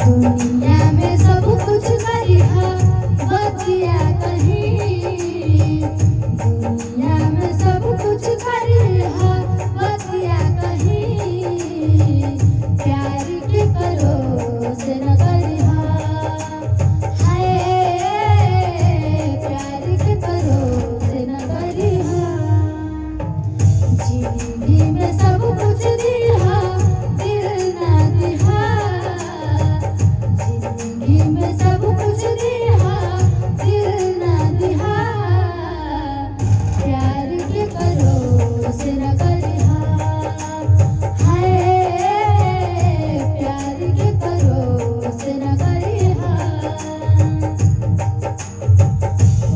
दुनिया में सब कुछ करिहा बतिया कहीं, दुनिया में सब कुछ करिहा बतिया कहीं, प्यार के करो से न करिहा, हाय प्यार के करो से न करिहा। जिंदगी में सब कुछ दिहा दिल ना दिहा, जिंदगी में सब कुछ दिहा दिल ना दिहा, प्यार के करो से न करिहा, हाय प्यार के करो से न करिहा।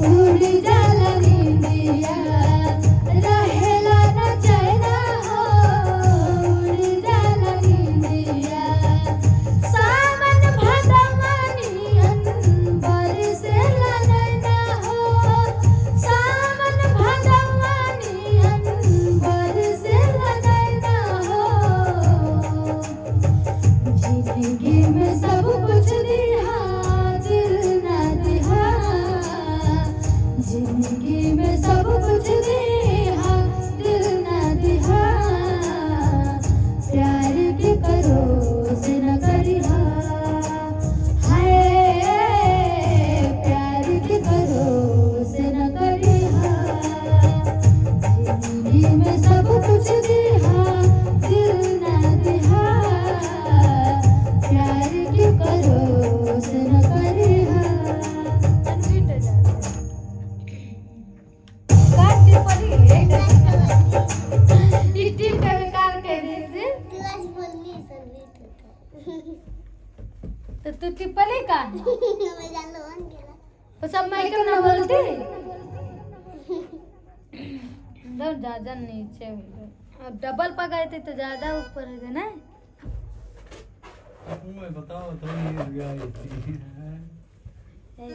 उड़ जाला नींदिया रहेला न चैना हो, उड़ जाला नींदिया सावन भदवनियन बरसेला नैना हो, सावन भदवनियन बरसेला नैना हो। जिंदगी में सब कुछ दिहा दिल ना दिहा, जिंदगी में सब कुछ दिहा दिल ना दिहा, प्यार के करो से न करिहा, हाय प्यार के करो से न करिहा। जिंदगी में सब कुछ दिहा दिल ना दिहा, प्यार के करो से न करिहा। काटते पड़ी इटी पे कार के दे क्लास बोलनी सर्विस होता तो तू टिपले का मैं जान लो बन गया तो सब माइक ना बोलती दो ज्यादा नीचे अब डबल पकाए थे तो ज्यादा ऊपर है ना। मैं बताओ तो ये गया ए,